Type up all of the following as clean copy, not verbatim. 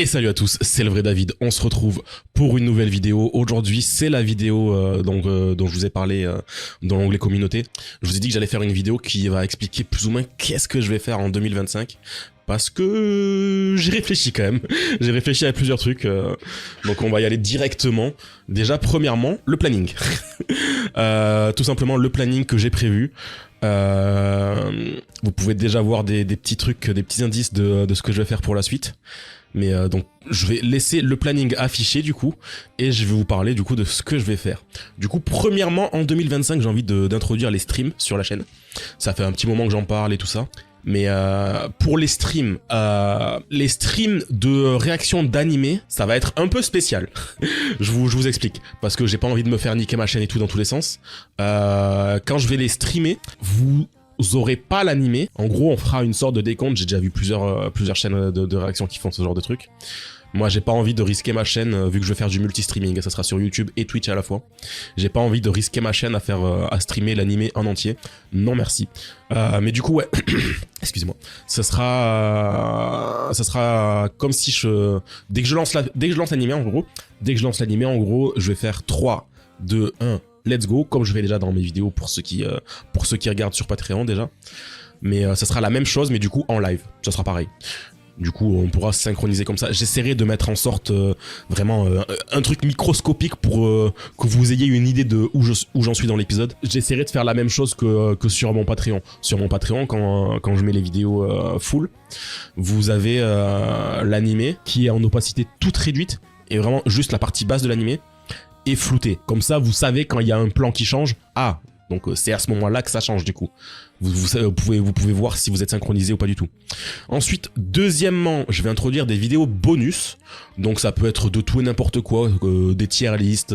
Et salut à tous, c'est le vrai David, on se retrouve pour une nouvelle vidéo. Aujourd'hui c'est la vidéo dont je vous ai parlé dans l'onglet communauté. Je vous ai dit que j'allais faire une vidéo qui va expliquer plus ou moins qu'est-ce que je vais faire en 2025. Parce que j'ai réfléchi quand même, j'ai réfléchi à plusieurs trucs, donc on va y aller directement. Déjà premièrement, le planning. Tout simplement le planning que j'ai prévu. Vous pouvez déjà voir des petits trucs, des petits indices de ce que je vais faire pour la suite. Mais donc je vais laisser le planning affiché du coup et je vais vous parler du coup de ce que je vais faire. Du coup premièrement en 2025 j'ai envie d'introduire les streams sur la chaîne. Ça fait un petit moment que j'en parle et tout ça. Mais pour les streams de réaction d'animé, ça va être un peu spécial. je vous explique. Parce que j'ai pas envie de me faire niquer ma chaîne et tout dans tous les sens. Quand je vais les streamer, vous aurez pas l'animé. En gros, on fera une sorte de décompte. J'ai déjà vu plusieurs chaînes de réaction qui font ce genre de trucs. Moi, j'ai pas envie de risquer ma chaîne vu que je vais faire du multi-streaming. Ça sera sur YouTube et Twitch à la fois. J'ai pas envie de risquer ma chaîne à streamer l'animé en entier. Non, merci. Mais du coup, ouais. Excusez-moi. Ça sera comme si dès que je lance l'animé, en gros, je vais faire 3, 2, 1, let's go, comme je fais déjà dans mes vidéos pour ceux qui regardent sur Patreon déjà. Mais ça sera la même chose, mais du coup en live. Ça sera pareil. Du coup, on pourra se synchroniser comme ça. J'essaierai de mettre en sorte vraiment un truc microscopique pour que vous ayez une idée de où j'en suis dans l'épisode. J'essaierai de faire la même chose que sur mon Patreon. Sur mon Patreon, quand je mets les vidéos full, vous avez l'animé qui est en opacité toute réduite et vraiment juste la partie basse de l'animé est floutée. Comme ça, vous savez quand il y a un plan qui change. Ah, donc c'est à ce moment-là que ça change du coup. Vous pouvez voir si vous êtes synchronisé ou pas du tout. Ensuite, deuxièmement, je vais introduire des vidéos bonus. Donc ça peut être de tout et n'importe quoi, des tier lists,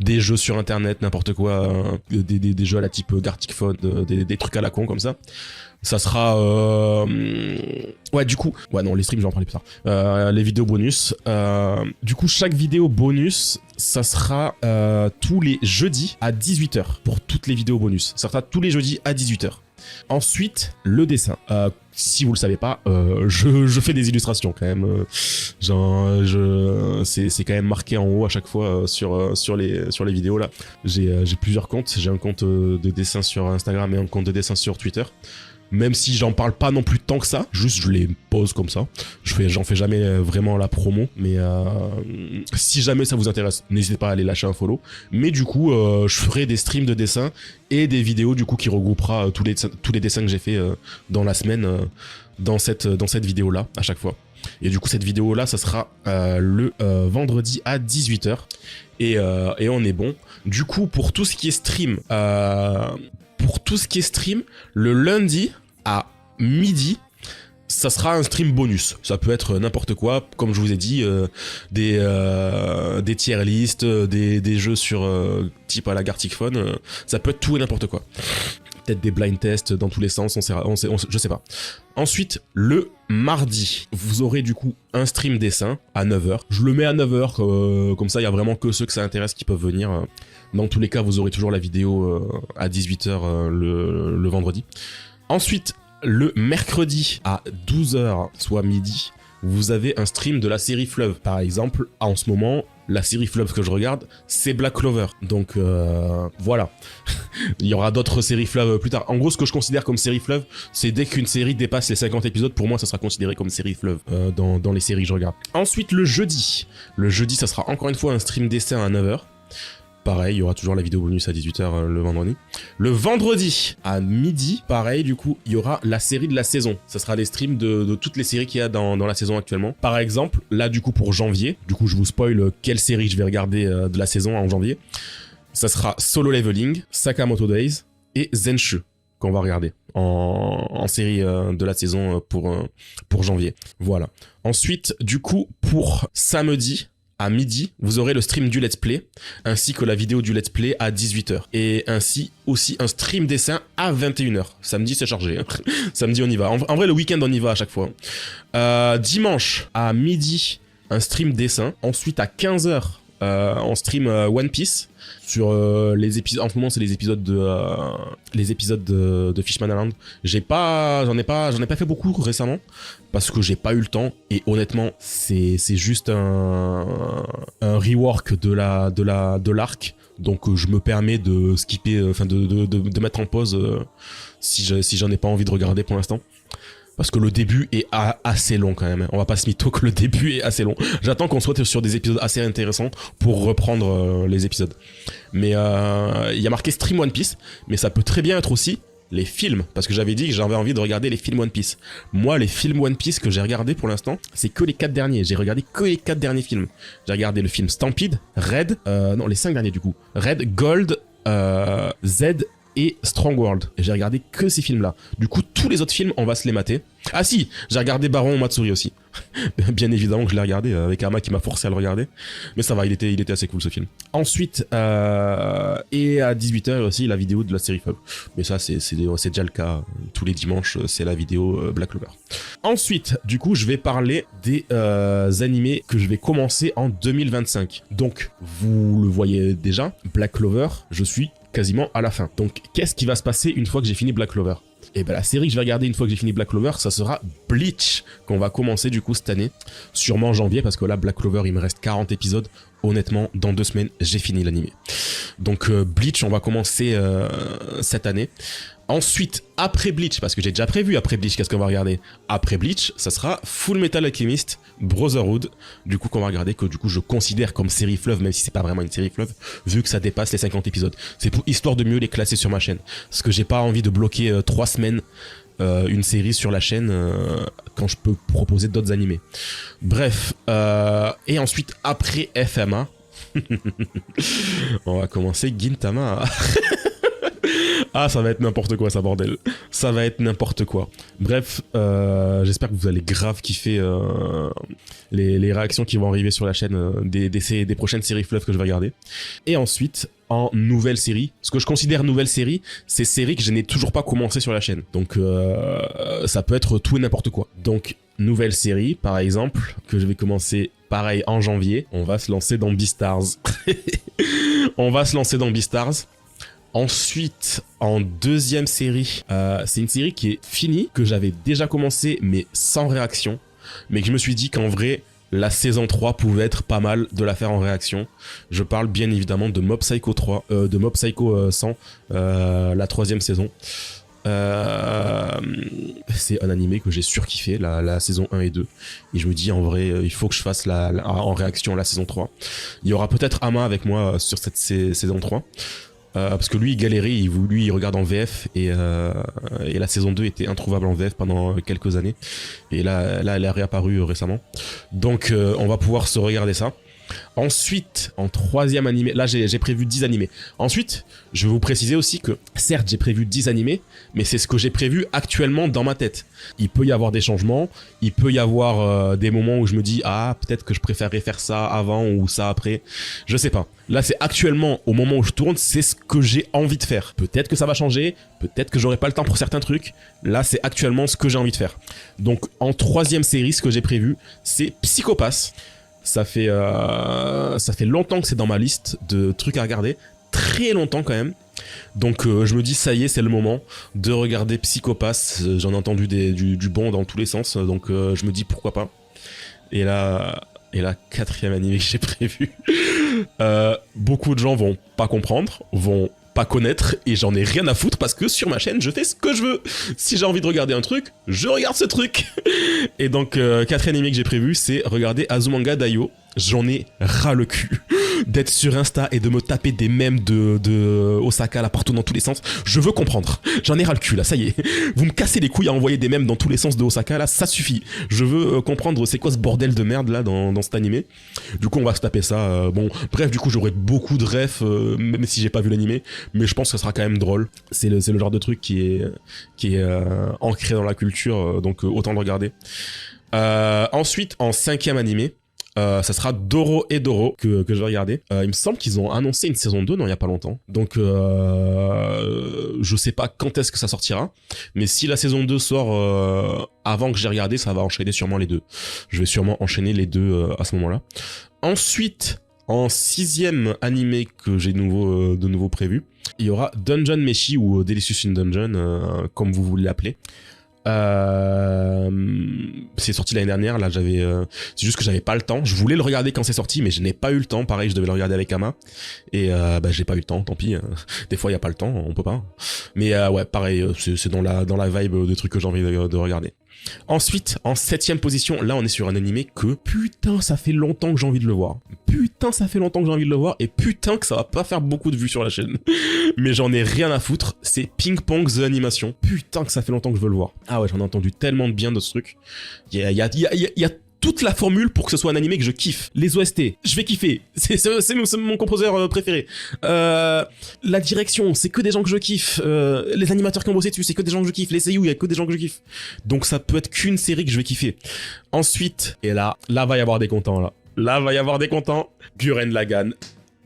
des jeux sur internet, n'importe quoi, des jeux à la type Gartic Phone, des trucs à la con comme ça. Ça sera... Ouais, du coup... Ouais, non, les streams, j'en parler plus tard. Les vidéos bonus. Du coup, chaque vidéo bonus, ça sera tous les jeudis à 18 h pour toutes les vidéos bonus. Ça sera tous les jeudis à 18 h. Ensuite, le dessin. Si vous le savez pas, je fais des illustrations quand même. C'est quand même marqué en haut à chaque fois sur les vidéos là. J'ai plusieurs comptes. J'ai un compte de dessin sur Instagram et un compte de dessin sur Twitter. Même si j'en parle pas non plus tant que ça, juste je les pose comme ça. J'en fais jamais vraiment la promo, mais si jamais ça vous intéresse, n'hésitez pas à aller lâcher un follow. Mais du coup, je ferai des streams de dessin et des vidéos du coup qui regroupera tous les dessins que j'ai fait dans la semaine dans cette vidéo là à chaque fois. Et du coup cette vidéo là ça sera le vendredi à 18 h et on est bon. Du coup pour tout ce qui est stream, le lundi à midi, ça sera un stream bonus. Ça peut être n'importe quoi, comme je vous ai dit, des tier lists, des jeux sur type à la Gartic Phone, ça peut être tout et n'importe quoi. Peut-être des blind tests dans tous les sens, je sais pas. Ensuite, le mardi, vous aurez du coup un stream dessin à 9 h. Je le mets à 9 h, comme ça il y a vraiment que ceux que ça intéresse qui peuvent venir. Dans tous les cas, vous aurez toujours la vidéo à 18 h le vendredi. Ensuite, le mercredi à 12 h, soit midi, vous avez un stream de la série Fleuve. Par exemple, en ce moment, la série Fleuve que je regarde, c'est Black Clover. Donc voilà. Il y aura d'autres séries Fleuve plus tard. En gros, ce que je considère comme série Fleuve, c'est dès qu'une série dépasse les 50 épisodes, pour moi, ça sera considéré comme série Fleuve dans les séries que je regarde. Ensuite, le jeudi. Le jeudi, ça sera encore une fois un stream dessin à 9 h. Pareil, il y aura toujours la vidéo bonus à 18 h le vendredi. Le vendredi, à midi, pareil, du coup, il y aura la série de la saison. Ça sera des streams de toutes les séries qu'il y a dans la saison actuellement. Par exemple, là, du coup, pour janvier, du coup, je vous spoil quelle série je vais regarder de la saison en janvier. Ça sera Solo Leveling, Sakamoto Days et Zenshu qu'on va regarder en série de la saison pour janvier. Voilà. Ensuite, du coup, pour samedi, à midi, vous aurez le stream du let's play, ainsi que la vidéo du let's play à 18 h. Et ainsi aussi un stream dessin à 21 h. Samedi, c'est chargé. Hein. Samedi, on y va. En vrai, le week-end, on y va à chaque fois. Dimanche, à midi, un stream dessin. Ensuite, à 15 h, en stream One Piece sur les épisodes. En ce moment, c'est les épisodes de Fishman Island. J'en ai pas fait beaucoup récemment parce que j'ai pas eu le temps et honnêtement, c'est juste un rework de l'arc. Donc je me permets de skipper, enfin de mettre en pause si j'en ai pas envie de regarder pour l'instant. Parce que le début est assez long quand même. On va pas se mytho que le début est assez long. J'attends qu'on soit sur des épisodes assez intéressants pour reprendre les épisodes. Mais il y a marqué Stream One Piece, mais ça peut très bien être aussi les films. Parce que j'avais dit que j'avais envie de regarder les films One Piece. Moi, les films One Piece que j'ai regardés pour l'instant, c'est que les 4 derniers. J'ai regardé que les 4 derniers films. J'ai regardé le film Stampede, Red, non les 5 derniers du coup. Red, Gold, Z et Strong World. Et j'ai regardé que ces films-là. Du coup, tous les autres films, on va se les mater. Ah si, j'ai regardé Baron Matsuri aussi. Bien évidemment que je l'ai regardé, avec Ama qui m'a forcé à le regarder. Mais ça va, il était assez cool ce film. Ensuite, et à 18h aussi, la vidéo de la série Fub. Mais ça, c'est déjà le cas. Tous les dimanches, c'est la vidéo Black Clover. Ensuite, du coup, je vais parler des animés que je vais commencer en 2025. Donc, vous le voyez déjà, Black Clover, je suis quasiment à la fin. Donc, qu'est-ce qui va se passer une fois que j'ai fini Black Clover ? Et ben la série que je vais regarder une fois que j'ai fini Black Clover, ça sera Bleach, qu'on va commencer du coup cette année, sûrement en janvier, parce que là Black Clover il me reste 40 épisodes, honnêtement dans 2 semaines j'ai fini l'animé. Donc Bleach on va commencer cette année. Ensuite, après Bleach, parce que j'ai déjà prévu après Bleach, qu'est-ce qu'on va regarder ? Après Bleach, ça sera Full Metal Alchemist Brotherhood, du coup qu'on va regarder, que du coup je considère comme série fleuve, même si c'est pas vraiment une série fleuve, vu que ça dépasse les 50 épisodes. C'est pour histoire de mieux les classer sur ma chaîne, parce que j'ai pas envie de bloquer 3 semaines une série sur la chaîne quand je peux proposer d'autres animés. Bref, et ensuite après FMA, on va commencer Gintama. Ah, ça va être n'importe quoi, ça, bordel. Ça va être n'importe quoi. Bref, j'espère que vous allez grave kiffer les réactions qui vont arriver sur la chaîne des prochaines séries fleuves que je vais regarder. Et ensuite, en nouvelle série, ce que je considère nouvelle série, c'est séries que je n'ai toujours pas commencé sur la chaîne. Donc, ça peut être tout et n'importe quoi. Donc, nouvelle série, par exemple, que je vais commencer pareil en janvier. On va se lancer dans Beastars. On va se lancer dans Beastars. Ensuite, en deuxième série, c'est une série qui est finie, que j'avais déjà commencé, mais sans réaction. Mais que je me suis dit qu'en vrai, la saison 3 pouvait être pas mal de la faire en réaction. Je parle bien évidemment de Mob Psycho 3, de Mob Psycho 100, la 3e saison. C'est un animé que j'ai surkiffé, la saison 1 et 2. Et je me dis, en vrai, il faut que je fasse en réaction la saison 3. Il y aura peut-être Ama avec moi sur cette saison 3. Parce que lui il galérait, il regarde en VF et la saison 2 était introuvable en VF pendant quelques années et là elle est réapparue récemment, donc on va pouvoir se regarder ça. Ensuite, en 3e animé, là j'ai prévu 10 animés. Ensuite, je vais vous préciser aussi que, certes j'ai prévu 10 animés, mais c'est ce que j'ai prévu actuellement dans ma tête. Il peut y avoir des changements, il peut y avoir des moments où je me dis « Ah, peut-être que je préférerais faire ça avant ou ça après », je sais pas. Là c'est actuellement, au moment où je tourne, c'est ce que j'ai envie de faire. Peut-être que ça va changer, peut-être que j'aurai pas le temps pour certains trucs, là c'est actuellement ce que j'ai envie de faire. Donc en 3e série, ce que j'ai prévu, c'est Psycho Pass. Ça fait longtemps que c'est dans ma liste de trucs à regarder, très longtemps quand même. Donc je me dis ça y est, c'est le moment de regarder Psycho Pass. J'en ai entendu du bon dans tous les sens, donc je me dis pourquoi pas. Et la 4e animé que j'ai prévu, beaucoup de gens vont pas comprendre, vont pas connaître, et j'en ai rien à foutre parce que sur ma chaîne je fais ce que je veux. Si j'ai envie de regarder un truc, je regarde ce truc. Et donc 4e animé que j'ai prévu, c'est regarder Azumanga Daioh. J'en ai ras le cul d'être sur Insta et de me taper des mèmes de Osaka là partout dans tous les sens. Je veux comprendre. J'en ai ras le cul là, ça y est. Vous me cassez les couilles à envoyer des mèmes dans tous les sens de Osaka là, ça suffit. Je veux comprendre c'est quoi ce bordel de merde là dans cet animé. Du coup on va se taper ça. Bon, bref, du coup j'aurai beaucoup de refs, même si j'ai pas vu l'animé, mais je pense que ça sera quand même drôle. C'est le genre de truc qui est ancré dans la culture, donc autant le regarder. Ensuite, en 5e animé, ça sera Doro et Doro que je vais regarder. Il me semble qu'ils ont annoncé une saison 2 non il y a pas longtemps. Donc je sais pas quand est-ce que ça sortira, mais si la saison 2 sort avant que j'ai regardé, ça va enchaîner sûrement les deux. Je vais sûrement enchaîner les deux à ce moment-là. Ensuite, En 6e animé que j'ai de nouveau prévu, il y aura Dungeon Meshi ou Delicious in Dungeon, comme vous voulez l'appeler. C'est sorti l'année dernière, là c'est juste que j'avais pas le temps. Je voulais le regarder quand c'est sorti, mais je n'ai pas eu le temps. Pareil, je devais le regarder avec Ama et j'ai pas eu le temps, tant pis. Des fois il y a pas le temps, on peut pas. Mais ouais, pareil, c'est dans la vibe des trucs que j'ai envie de regarder. Ensuite, en 7e position, là on est sur un animé que putain ça fait longtemps que j'ai envie de le voir. Putain ça fait longtemps que j'ai envie de le voir et putain que ça va pas faire beaucoup de vues sur la chaîne. Mais j'en ai rien à foutre, c'est Ping Pong The Animation. Putain que ça fait longtemps que je veux le voir. Ah ouais, j'en ai entendu tellement de bien de ce truc. Il y a toute la formule pour que ce soit un animé que je kiffe. Les OST, je vais kiffer. C'est mon compositeur préféré. La direction, c'est que des gens que je kiffe. Les animateurs qui ont bossé dessus, c'est que des gens que je kiffe. Les seiyuu, il y a que des gens que je kiffe. Donc ça peut être qu'une série que je vais kiffer. Ensuite, et là va y avoir des contents là. Là va y avoir des contents. Gurren Lagann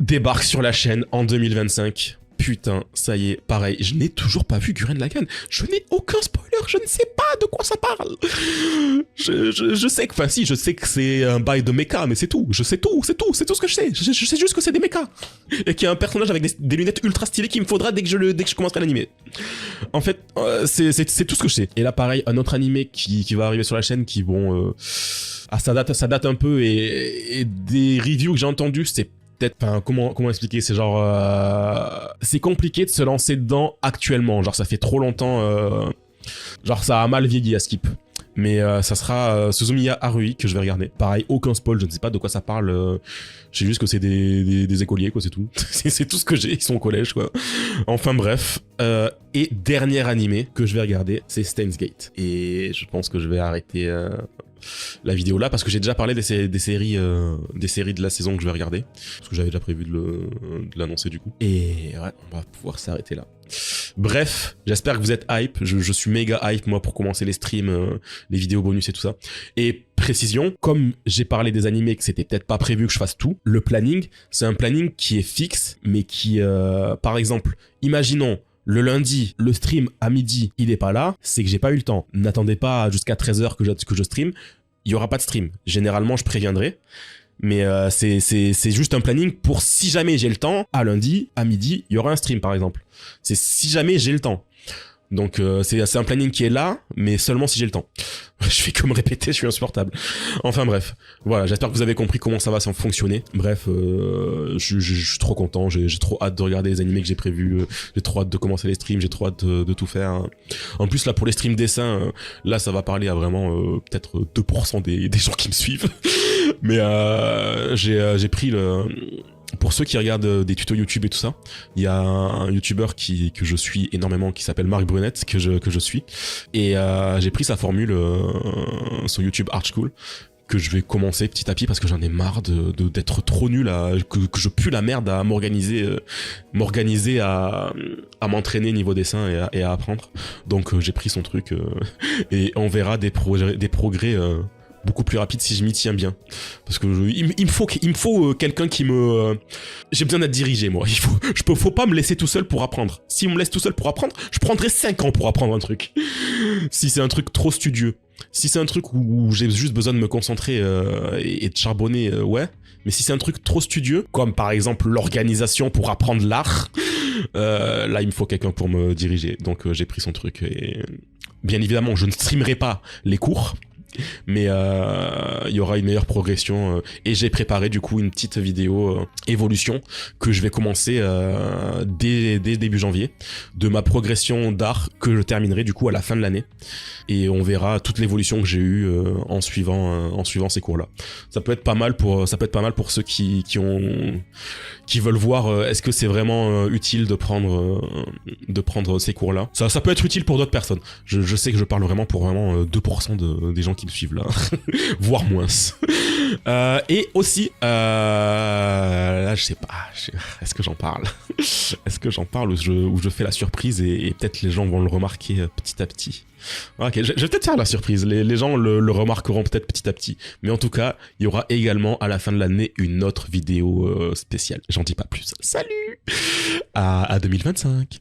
débarque sur la chaîne en 2025. Putain, ça y est, pareil, je n'ai toujours pas vu Gurren Lagann. Je n'ai aucun spoiler, je ne sais pas de quoi ça parle. Je sais que, enfin si, je sais que c'est un bail de mecha, mais c'est tout. Je sais tout, c'est tout ce que je sais. Je sais juste que c'est des mechas. Et qu'il y a un personnage avec des lunettes ultra stylées qu'il me faudra dès que je commencerai l'animé. En fait, c'est tout ce que je sais. Et là, pareil, un autre animé qui va arriver sur la chaîne qui vont... ça date un peu et des reviews que j'ai entendues, c'est peut-être, enfin, comment expliquer, c'est genre, c'est compliqué de se lancer dedans actuellement, genre ça fait trop longtemps, genre ça a mal vieilli à skip. Mais ça sera Suzumiya Haruhi que je vais regarder. Pareil, aucun spoil, je ne sais pas de quoi ça parle. Je sais juste que c'est des écoliers, quoi, c'est tout. C'est tout ce que j'ai, ils sont au collège, quoi. Enfin bref. Et dernier animé que je vais regarder, c'est Steins Gate. Et je pense que je vais arrêter la vidéo là parce que j'ai déjà parlé des séries de la saison que je vais regarder. Parce que j'avais déjà prévu de l'annoncer du coup. Et ouais, on va pouvoir s'arrêter là. Bref, j'espère que vous êtes hype. Je suis méga hype moi pour commencer les streams, les vidéos bonus et tout ça. Et précision, comme j'ai parlé des animés que c'était peut-être pas prévu que je fasse tout, le planning, c'est un planning qui est fixe, mais qui, par exemple, imaginons, le lundi, le stream à midi, il est pas là, c'est que j'ai pas eu le temps. N'attendez pas jusqu'à 13h que je stream, il y aura pas de stream. Généralement, je préviendrai. Mais c'est juste un planning pour si jamais j'ai le temps, à lundi, à midi, il y aura un stream par exemple. C'est si jamais j'ai le temps. Donc c'est un planning qui est là, mais seulement si j'ai le temps. Je fais que me répéter, je suis insupportable. Enfin bref, voilà, j'espère que vous avez compris comment ça va fonctionner. Bref, je suis trop content, j'ai trop hâte de regarder les animés que j'ai prévus, j'ai trop hâte de commencer les streams, j'ai trop hâte de tout faire. En plus là pour les streams dessins, là ça va parler à vraiment peut-être 2% des gens qui me suivent. Mais j'ai pris le... Pour ceux qui regardent des tutos YouTube et tout ça, il y a un YouTuber que je suis énormément qui s'appelle Marc Brunette, que je suis. Et j'ai pris sa formule sur YouTube Art School, que je vais commencer petit à petit parce que j'en ai marre d'être trop nul, que je pue la merde à m'organiser à m'entraîner niveau dessin et à apprendre. Donc j'ai pris son truc et on verra des progrès beaucoup plus rapide si je m'y tiens bien, parce que il me faut quelqu'un qui me j'ai besoin d'être dirigé moi, faut pas me laisser tout seul pour apprendre. Si on me laisse tout seul pour apprendre, je prendrai 5 ans pour apprendre un truc. Si c'est un truc trop studieux, si c'est un truc où j'ai juste besoin de me concentrer et de charbonner, ouais. Mais si c'est un truc trop studieux, comme par exemple l'organisation pour apprendre l'art, là il me faut quelqu'un pour me diriger. Donc j'ai pris son truc et bien évidemment je ne streamerai pas les cours, mais il y aura une meilleure progression et j'ai préparé du coup une petite vidéo évolution que je vais commencer dès début janvier de ma progression d'art que je terminerai du coup à la fin de l'année, et on verra toute l'évolution que j'ai eue en suivant ces cours là. Ça peut être pas mal pour ceux qui veulent voir est-ce que c'est vraiment utile de prendre ces cours là. Ça peut être utile pour d'autres personnes. Je sais que je parle vraiment pour 2% des gens qui me suivent là, voire moins. Et aussi, là je sais pas, est-ce que j'en parle ou je fais la surprise et peut-être les gens vont le remarquer petit à petit. Ok, je vais peut-être faire la surprise, les gens le remarqueront peut-être petit à petit. Mais en tout cas, il y aura également à la fin de l'année une autre vidéo spéciale. J'en dis pas plus. Salut, à 2025.